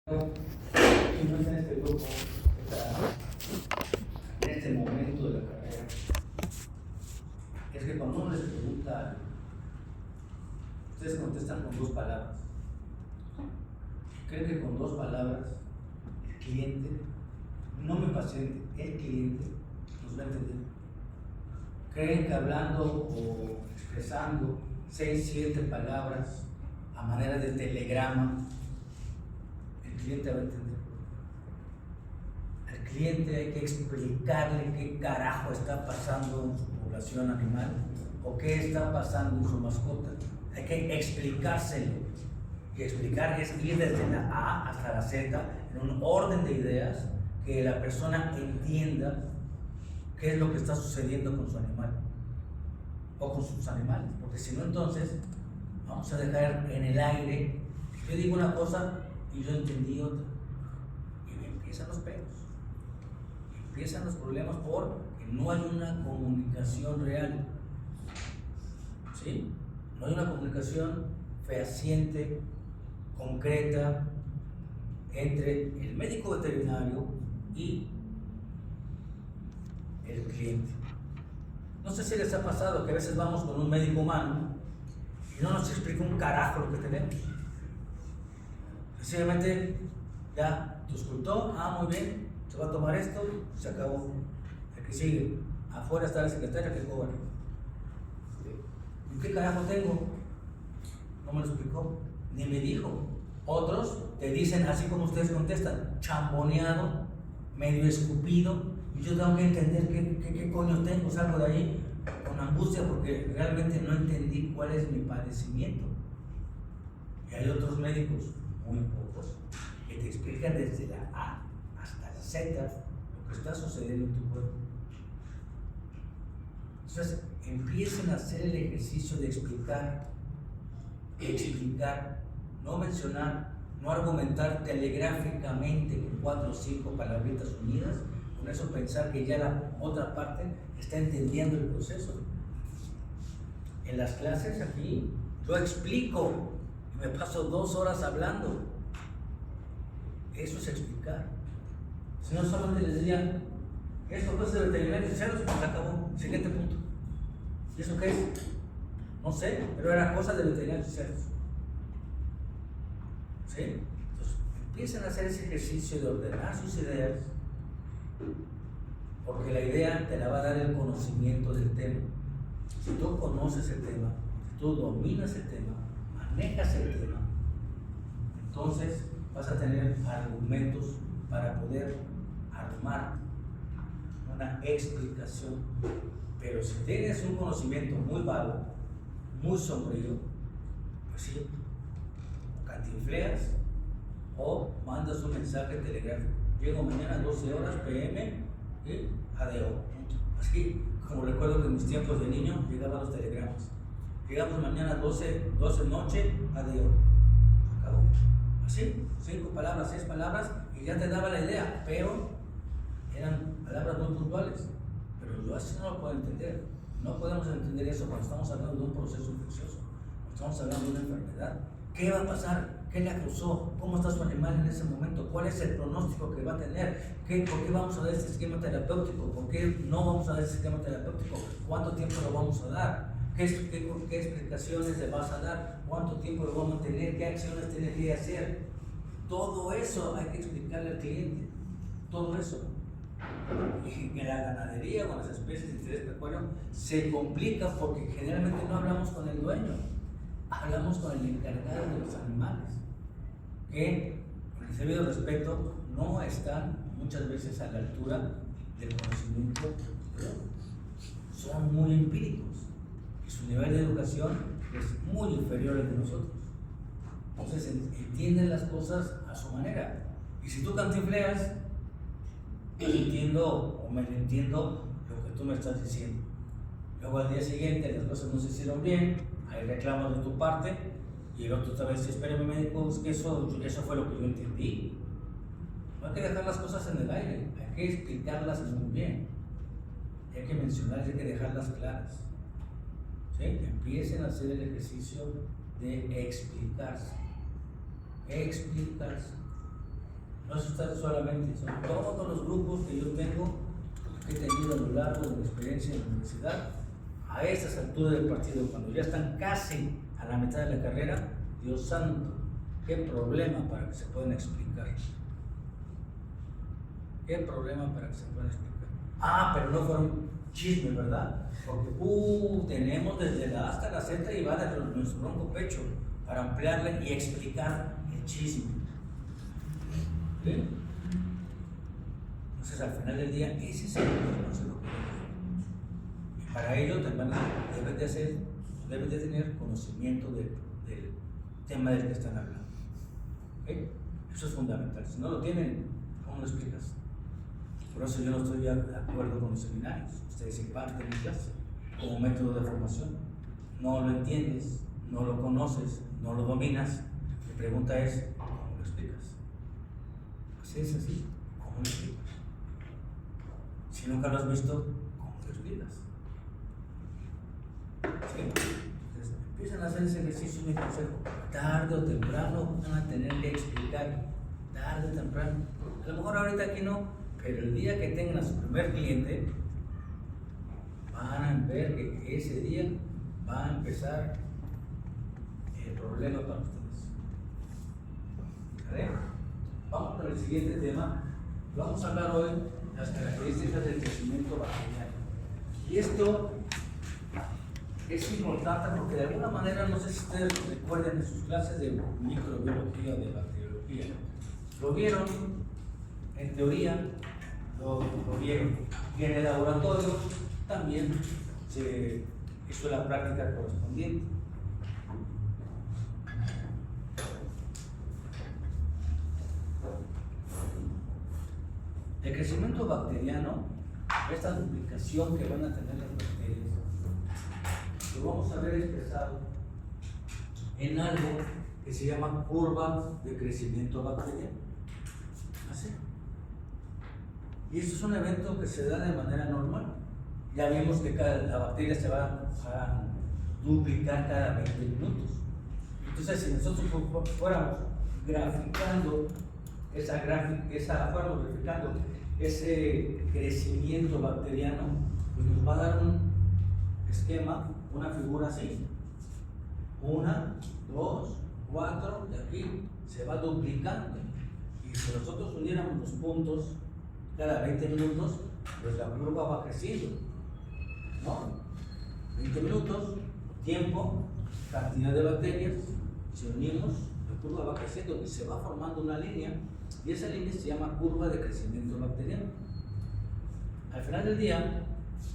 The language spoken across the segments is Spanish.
Y no está en este grupo, está en este momento de la carrera, es que cuando uno les pregunta, ustedes contestan con dos palabras. ¿Creen que con dos palabras el cliente, no mi paciente, el cliente nos va a entender? ¿Creen que hablando o expresando 6, 7 palabras a manera de telegrama, el cliente va a entender? Al cliente hay que explicarle qué carajo está pasando en su población animal o qué está pasando en su mascota. Hay que explicárselo. Y explicar es ir desde la A hasta la Z en un orden de ideas que la persona entienda qué es lo que está sucediendo con su animal o con sus animales, porque si no, entonces vamos a dejar en el aire. Yo digo una cosa y yo entendí otra, y me empiezan los pedos, empiezan los problemas porque no hay una comunicación real, ¿sí? No hay una comunicación fehaciente, concreta, entre el médico veterinario y el cliente. No sé si les ha pasado que a veces vamos con un médico humano y no nos explica un carajo lo que tenemos. Sencillamente, ya, te escultó, muy bien, se va a tomar esto, se acabó. El que sigue, afuera está la secretaria que cobra. ¿Y qué carajo tengo? No me lo explicó, ni me dijo. Otros te dicen, así como ustedes contestan, chamboneado, medio escupido, y yo tengo que entender qué coño tengo. Salgo de ahí con angustia porque realmente no entendí cuál es mi padecimiento. Y hay otros médicos, muy pocos, que te explican desde la A hasta la Z lo que está sucediendo en tu cuerpo. Entonces, empiecen a hacer el ejercicio de explicar, no mencionar, no argumentar telegráficamente con 4 o 5 palabritas unidas, con eso pensar que ya la otra parte está entendiendo el proceso. En las clases aquí yo explico y me paso 2 horas hablando. Eso es explicar. Si no, solamente les diría, esto es de veterinario, se acabó, siguiente punto. ¿Y eso qué es? No sé, pero era cosa de veterinarios y cerdos. ¿Sí? Entonces, empiecen a hacer ese ejercicio de ordenar sus ideas, porque la idea te la va a dar el conocimiento del tema. Si tú conoces el tema, si tú dominas el tema, manejas el tema, entonces vas a tener argumentos para poder armar una explicación. Pero si tienes un conocimiento muy vago, muy sombrío, pues sí, o cantinfleas o mandas un mensaje telegráfico. Llego mañana a 12 horas p.m. y adeo. Así como recuerdo que en mis tiempos de niño llegaban los telegramas. Llegamos mañana a 12 noche, adeo. Acabó. Así, 5 palabras, 6 palabras y ya te daba la idea, pero eran palabras muy puntuales. Pero yo así no lo puedo entender. No podemos entender eso cuando estamos hablando de un proceso infeccioso, cuando estamos hablando de una enfermedad. ¿Qué va a pasar? ¿Qué le causó? ¿Cómo está su animal en ese momento? ¿Cuál es el pronóstico que va a tener? ¿Por qué vamos a dar este esquema terapéutico? ¿Por qué no vamos a dar este esquema terapéutico? ¿Cuánto tiempo lo vamos a dar? ¿Qué explicaciones le vas a dar? ¿Cuánto tiempo lo vamos a tener? ¿Qué acciones tiene que hacer? Todo eso hay que explicarle al cliente. Todo eso. Y en la ganadería o en las especies de interés pecuario se complica porque generalmente no hablamos con el dueño, hablamos con el encargado de los animales, que con el debido respeto no están muchas veces a la altura del conocimiento, son muy empíricos y su nivel de educación es muy inferior al de nosotros. Entonces entienden las cosas a su manera, y si tú cantinfleas, yo entiendo o me entiendo lo que tú me estás diciendo. Luego al día siguiente las cosas no se hicieron bien, hay reclamos de tu parte y el otro otra vez dice, espérame médico, es que eso fue lo que yo entendí. No hay que dejar las cosas en el aire, hay que explicarlas muy bien, hay que mencionarlas, hay que dejarlas claras. ¿Sí? Empiecen a hacer el ejercicio de explicarse. No es usted solamente, son todos los grupos que yo tengo, que he tenido a lo largo de mi experiencia en la universidad, a estas alturas del partido, cuando ya están casi a la mitad de la carrera. Dios santo, qué problema para que se puedan explicar. ¿Qué problema para que se puedan explicar? Ah, pero no fueron chismes, ¿verdad? Porque tenemos desde la A hasta la Z y va de nuestro ronco pecho para ampliarle y explicar el chisme. ¿Sí? Entonces, al final del día, ese es el consejo que yo. Y para ello también debes de tener conocimiento del tema del que están hablando. ¿Okay? Eso es fundamental. Si no lo tienen, ¿cómo lo explicas? Por eso yo no estoy de acuerdo con los seminarios. Ustedes imparten mi clase como método de formación. No lo entiendes, no lo conoces, no lo dominas. Mi pregunta es, ¿cómo lo explicas? Así es así. ¿Cómo lo explicas? Si nunca lo has visto, ¿cómo lo explicas? ¿Sí? Entonces, empiezan a hacer ese ejercicio, mi consejo. Tarde o temprano van a tener que explicar. Tarde o temprano. A lo mejor ahorita aquí no. Pero el día que tengan a su primer cliente, van a ver que ese día va a empezar el problema para ustedes. ¿Vale? Vamos con el siguiente tema. Vamos a hablar hoy de las características del crecimiento bacteriano. Y esto es importante porque de alguna manera, no sé si ustedes recuerdan en sus clases de microbiología o de bacteriología, lo vieron en teoría, lo vieron, y en el laboratorio también se hizo la práctica correspondiente. El crecimiento bacteriano, esta duplicación que van a tener las bacterias, lo vamos a ver expresado en algo que se llama curva de crecimiento bacteriano. Así. Y esto es un evento que se da de manera normal. Ya vimos que la bacteria se va a duplicar cada 20 minutos. Entonces, si nosotros fuéramos graficando fuéramos graficando ese crecimiento bacteriano, pues nos va a dar un esquema, una figura así. 1, 2, 4, y aquí se va duplicando. Y si nosotros uniéramos los puntos cada 20 minutos, pues la curva va creciendo, ¿no? 20 minutos, tiempo, cantidad de bacterias, si unimos, la curva va creciendo y se va formando una línea, y esa línea se llama curva de crecimiento bacteriano. Al final del día,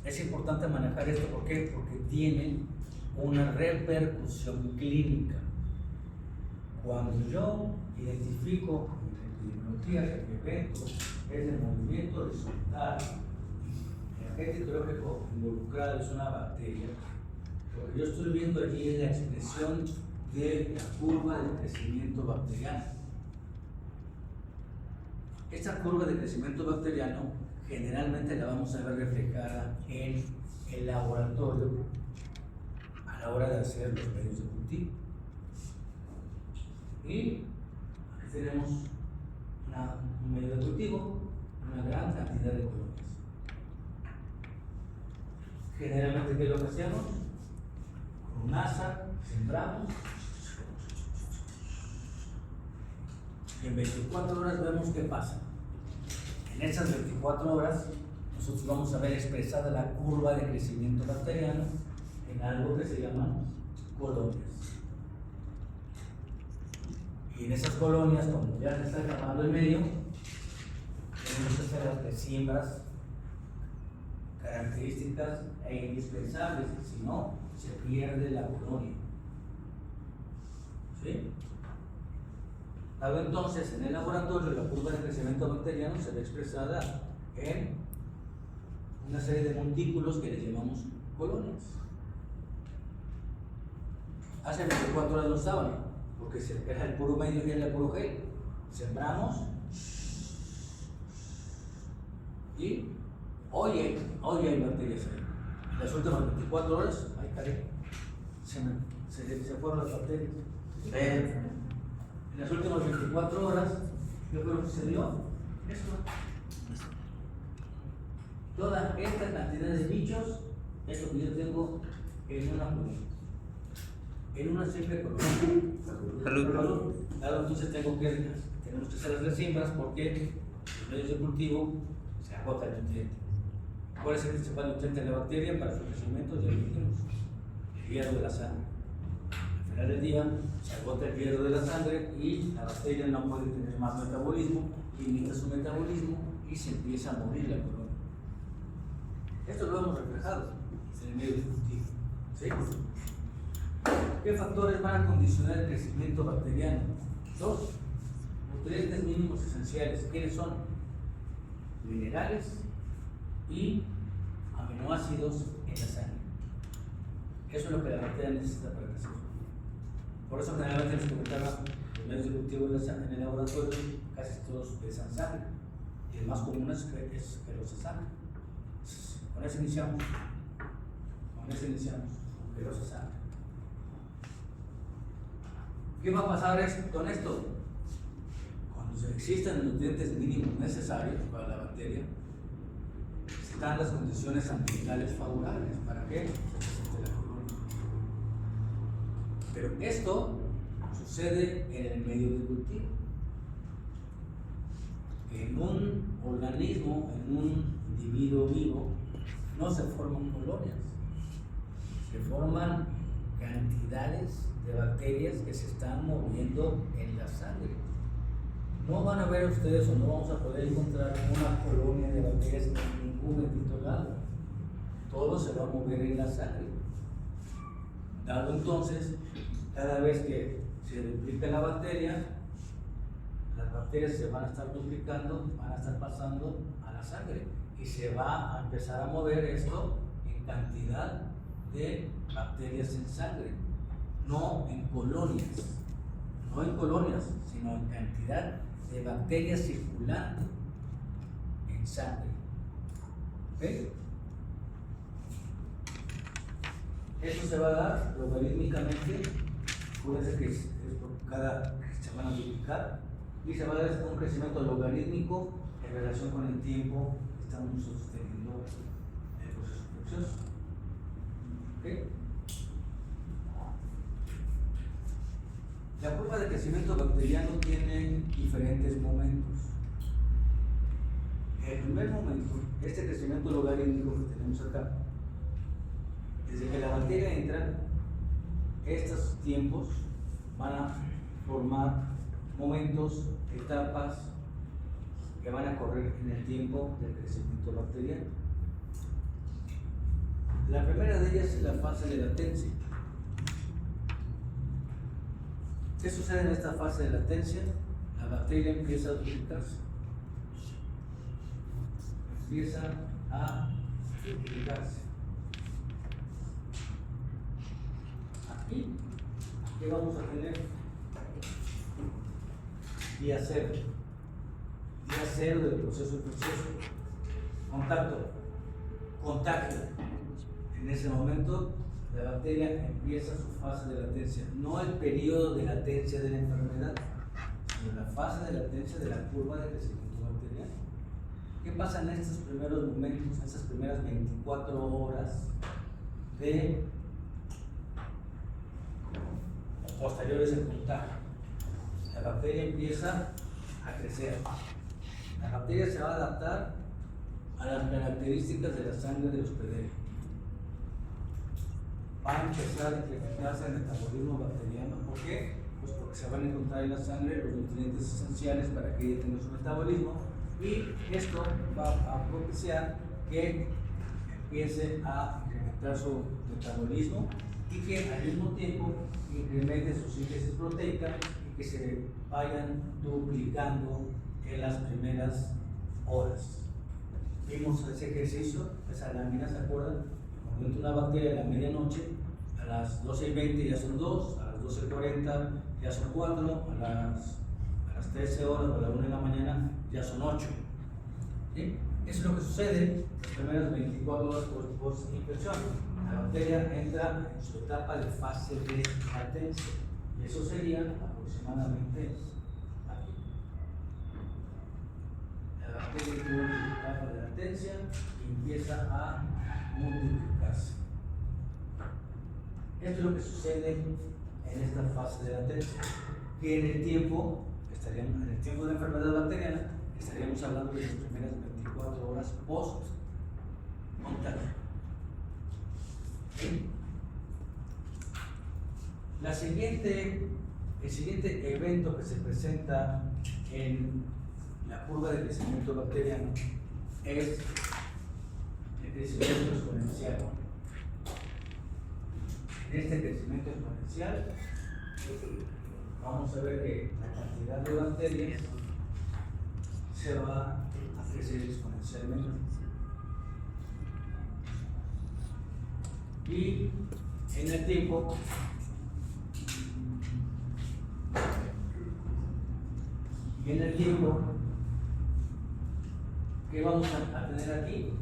es importante manejar esto, ¿por qué? Porque tiene una repercusión clínica. Cuando yo identifico que el evento es el movimiento horizontal, el agente etiológico involucrado es una bacteria, lo que yo estoy viendo aquí es la expresión de la curva de crecimiento bacteriano. Esta curva de crecimiento bacteriano generalmente la vamos a ver reflejada en el laboratorio a la hora de hacer los medios de cultivo. Y aquí tenemos un medio de cultivo, una gran cantidad de colonias. Generalmente, ¿qué es lo que hacemos? Con un asa sembramos y en 24 horas vemos qué pasa. En esas 24 horas nosotros vamos a ver expresada la curva de crecimiento bacteriano en algo que se llama colonias. Y en esas colonias, cuando ya se está acabando el medio, tenemos que hacer las siembras características e indispensables, si no, se pierde la colonia. ¿Sí? Dado entonces, en el laboratorio, la curva de crecimiento bacteriano se ve expresada en una serie de montículos que les llamamos colonias. Hace 24 horas no estaban, porque era el puro medio y el puro gel. Sembramos y hoy hay bacterias ahí. En las últimas 24 horas, ay caray, se fueron las bacterias. En las últimas 24 horas ¿Qué fue lo que sucedió? Esto. Toda esta cantidad de bichos es lo que yo tengo en una colonia. En una simple colonia. Salud. Claro, entonces tenemos que hacer las resiembras porque los medios de cultivo se agota el nutriente. ¿Cuál es el principal nutriente de la bacteria para su crecimiento? Ya lo dijimos, el hierro de la sangre. Al final del día se agota el hierro de la sangre y la bacteria no puede tener más metabolismo, limita su metabolismo y se empieza a morir la colonia. Esto lo hemos reflejado en el medio de cultivo. ¿Sí? ¿Qué factores van a condicionar el crecimiento bacteriano? Dos, nutrientes mínimos esenciales. ¿Quiénes son? Minerales y aminoácidos en la sangre. Eso es lo que la bacteria necesita para crecer. Por eso generalmente les comentaba, los medios de cultivo en el laboratorio casi todos pesan sangre. Y el más común es que los sangre. Con eso iniciamos. Que los sangre. ¿Qué va a pasar con esto? Cuando existan los nutrientes mínimos necesarios para la bacteria, están las condiciones ambientales favorables. ¿Para qué? Se la colonia. Pero esto sucede en el medio de cultivo. En un organismo, en un individuo vivo, no se forman colonias, se forman cantidades de bacterias que se están moviendo en la sangre. No van a ver ustedes o no vamos a poder encontrar una colonia de bacterias en ningún bendito lado. Todo se va a mover en la sangre. Dado entonces, cada vez que se duplica la bacteria, las bacterias se van a estar duplicando, van a estar pasando a la sangre y se va a empezar a mover esto en cantidad de bacterias en sangre, no en colonias, sino en cantidad de bacterias circulando en sangre. ¿Okay? Eso se va a dar logarítmicamente, puede ser que se van a duplicar y se va a dar un crecimiento logarítmico en relación con el tiempo que estamos nosotros teniendo el proceso infeccioso. ¿Okay? La curva de crecimiento bacteriano tiene diferentes momentos. El primer momento, este crecimiento logarítmico que tenemos acá, desde que la bacteria entra, estos tiempos van a formar momentos, etapas que van a correr en el tiempo del crecimiento bacteriano. La primera de ellas es la fase de latencia. ¿Qué sucede en esta fase de latencia? La bacteria empieza a duplicarse. Aquí, ¿qué vamos a tener? Día cero del proceso infeccioso. Contagio. En ese momento, la bacteria empieza su fase de latencia, no el periodo de latencia de la enfermedad, sino la fase de latencia de la curva de crecimiento bacteriano. ¿Qué pasa en estos primeros momentos, en estas primeras 24 horas de posteriores al contagio? La bacteria empieza a crecer. La bacteria se va a adaptar a las características de la sangre del hospedero. Va a empezar a incrementarse el metabolismo bacteriano. ¿Por qué? Pues porque se van a encontrar en la sangre los nutrientes esenciales para que ella tenga su metabolismo, y esto va a propiciar que empiece a incrementar su metabolismo y que al mismo tiempo incremente su síntesis proteica y que se vayan duplicando en las primeras horas. Vimos ese ejercicio, esa lámina, ¿se acuerdan? Cuando entra una bacteria a la medianoche, a las 12:20 ya son 2, a las 12:40 ya son 4, a las 13 horas o a la 1 de la mañana ya son 8. ¿Sí? Eso es lo que sucede las primeras 24 horas post-infección. La bacteria entra en su etapa de fase de latencia, y eso sería aproximadamente aquí. bacteria tuvo su etapa de latencia y empieza a multiplicarse. Esto es lo que sucede en esta fase de latencia, que en el tiempo de la enfermedad bacteriana estaríamos hablando de las primeras 24 horas post contagio. ¿Sí? El siguiente evento que se presenta en la curva de crecimiento bacteriano es el crecimiento exponencial. En este crecimiento exponencial vamos a ver que la cantidad de bacterias se va a crecer exponencialmente. Y en el tiempo ¿qué vamos a tener aquí?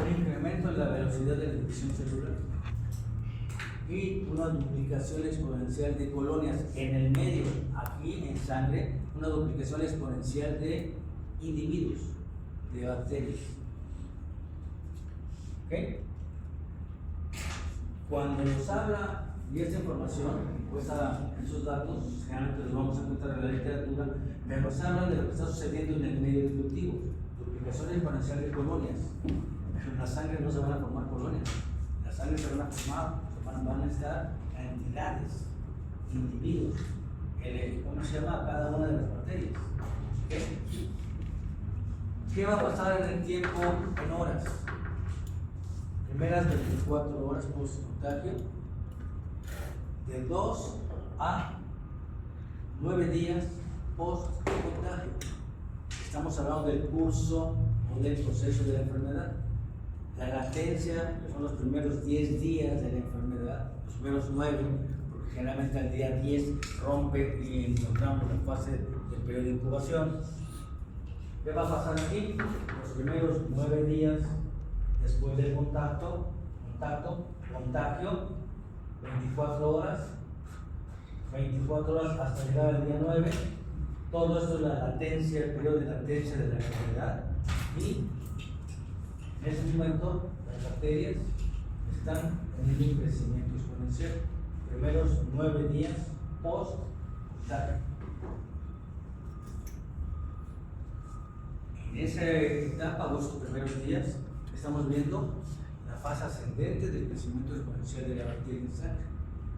Un incremento en la velocidad de la división celular y una duplicación exponencial de colonias en el medio, aquí en sangre, una duplicación exponencial de individuos, de bacterias. ¿Ok? Cuando nos habla de esta información, pues esos datos, generalmente los vamos a encontrar en la literatura, nos hablan de lo que está sucediendo en el medio del cultivo, duplicación exponencial de colonias. Pero en la sangre no se van a formar colonias, en la sangre se van a formar, van a estar entidades, individuos, ¿cómo se llama? Cada una de las bacterias. ¿Qué va a pasar en el tiempo en horas? Primeras 24 horas post contagio, de 2 a 9 días post contagio. Estamos hablando del curso o del proceso de la enfermedad. La latencia son los primeros 10 días de la enfermedad, los primeros 9, porque generalmente al día 10 rompe y encontramos la fase del periodo de incubación. ¿Qué va a pasar aquí? Los primeros 9 días después del contagio, 24 horas hasta llegar al día 9. Todo esto es la latencia, el periodo de latencia de la enfermedad. Y en ese momento las bacterias están en un crecimiento exponencial. Primeros 9 días post contagio. En esa etapa, o esos primeros días, estamos viendo la fase ascendente del crecimiento exponencial de la bacteria en sangre.